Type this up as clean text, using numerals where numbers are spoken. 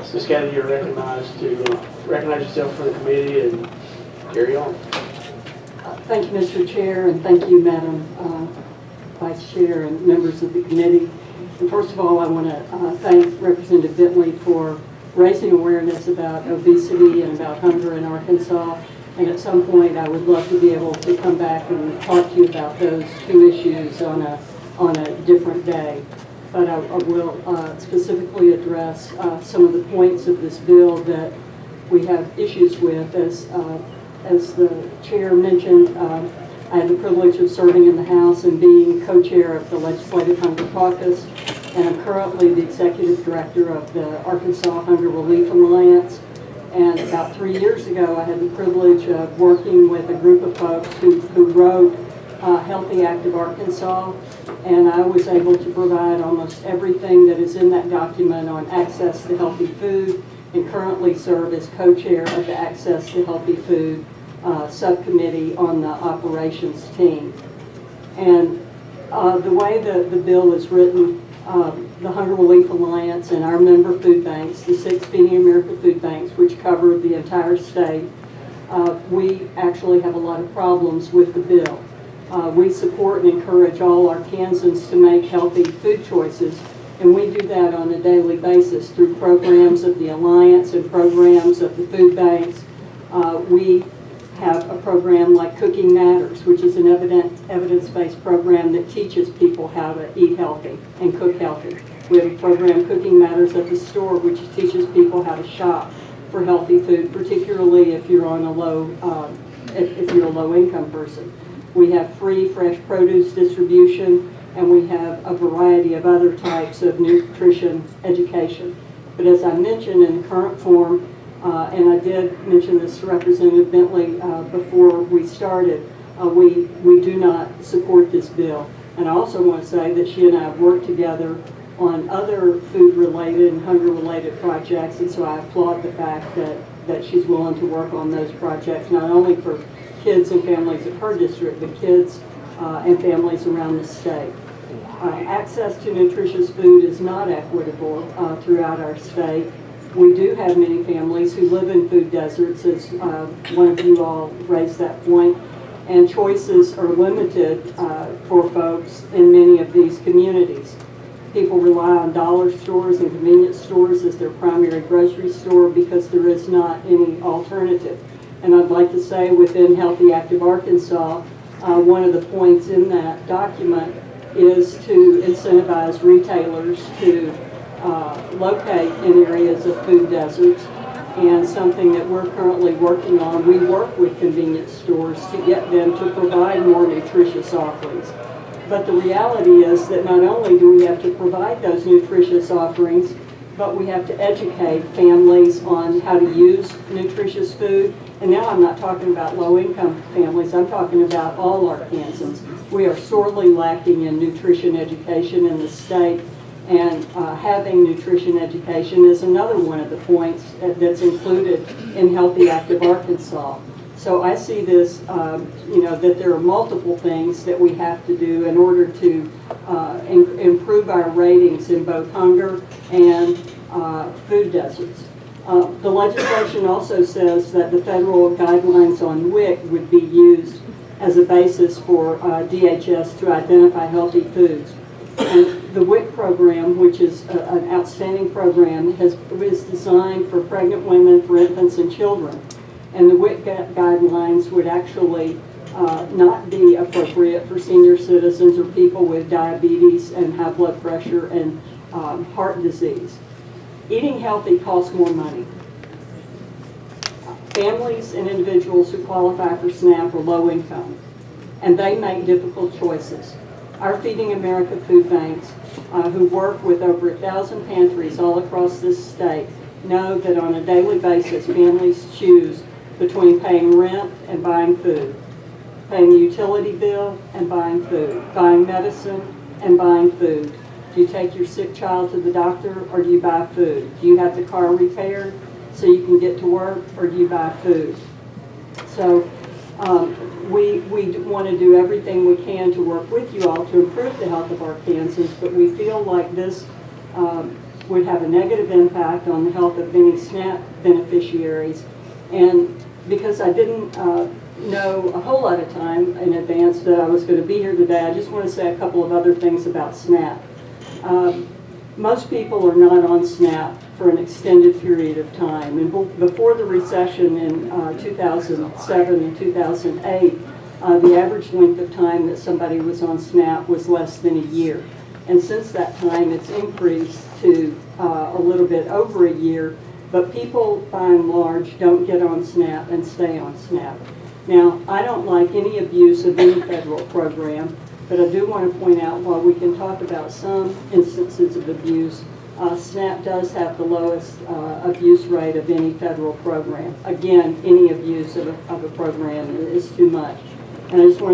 So Kathy, you're recognized to recognize yourself for the committee and carry on. Thank you, Mr. Chair, and thank you, Madam Vice Chair and members of the committee. And first of all, I want to thank Representative Bentley for raising awareness about obesity and about hunger in Arkansas. And at some point, I would love to be able to come back and talk to you about those two issues on a different day. But I will specifically address some of the points of this bill that we have issues with. As the chair mentioned, I had the privilege of serving in the House and being co-chair of the Legislative Hunger Caucus, and I'm currently the executive director of the Arkansas Hunger Relief Alliance. And about 3 years ago, I had the privilege of working with a group of folks who wrote Healthy Active Arkansas, and I was able to provide almost everything that is in that document on access to healthy food, and currently serve as co-chair of the Access to Healthy Food subcommittee on the operations team. And the way the bill is written, the Hunger Relief Alliance and our member food banks, the 6 Feeding America food banks, which cover the entire state, we actually have a lot of problems with the bill. We support and encourage all Arkansans to make healthy food choices, and we do that on a daily basis through programs of the Alliance and programs of the food banks. We have a program like Cooking Matters, which is an evidence-based program that teaches people how to eat healthy and cook healthy. We have a program, Cooking Matters at the Store, which teaches people how to shop for healthy food, particularly if you're on a if you're a low-income person. We have free fresh produce distribution, and we have a variety of other types of nutrition education. But as I mentioned, in the current form, and I did mention this to Representative Bentley before we started, we do not support this bill. And I also want to say that she and I have worked together on other food-related and hunger-related projects, and so I applaud the fact that she's willing to work on those projects, not only for kids and families of her district, but kids and families around the state. Access to nutritious food is not equitable throughout our state. We do have many families who live in food deserts, as one of you all raised that point, and choices are limited for folks in many of these communities. People rely on dollar stores and convenience stores as their primary grocery store because there is not any alternative. And I'd like to say within Healthy Active Arkansas, one of the points in that document is to incentivize retailers to locate in areas of food deserts, and something that we're currently working on. We work with convenience stores to get them to provide more nutritious offerings. But the reality is that not only do we have to provide those nutritious offerings, but we have to educate families on how to use nutritious food. And now I'm not talking about low-income families, I'm talking about all Arkansans. We are sorely lacking in nutrition education in the state, and having nutrition education is another one of the points that's included in Healthy Active Arkansas. So I see this, that there are multiple things that we have to do in order to improve our ratings in both hunger and food deserts. The legislation also says that the federal guidelines on WIC would be used as a basis for DHS to identify healthy foods. And the WIC program, which is an outstanding program, is designed for pregnant women, for infants and children. And the WIC guidelines would actually not be appropriate for senior citizens or people with diabetes and high blood pressure and heart disease. Eating healthy costs more money. Families and individuals who qualify for SNAP are low income, and they make difficult choices. Our Feeding America food banks, who work with over 1,000 pantries all across this state, know that on a daily basis families choose between paying rent and buying food, paying a utility bill and buying food, buying medicine and buying food. Do you take your sick child to the doctor, or do you buy food? Do you have the car repaired so you can get to work, or do you buy food? So we want to do everything we can to work with you all to improve the health of Arkansans, but we feel like this would have a negative impact on the health of many SNAP beneficiaries. And because I didn't know a whole lot of time in advance that I was going to be here today, I just want to say a couple of other things about SNAP. Most people are not on SNAP for an extended period of time. And before the recession in 2007 and 2008, the average length of time that somebody was on SNAP was less than a year. And since that time, it's increased to a little bit over a year, but people, by and large, don't get on SNAP and stay on SNAP. Now, I don't like any abuse of any federal program, but I do want to point out, while we can talk about some instances of abuse, SNAP does have the lowest abuse rate of any federal program. Again, any abuse of a program is too much. And I just want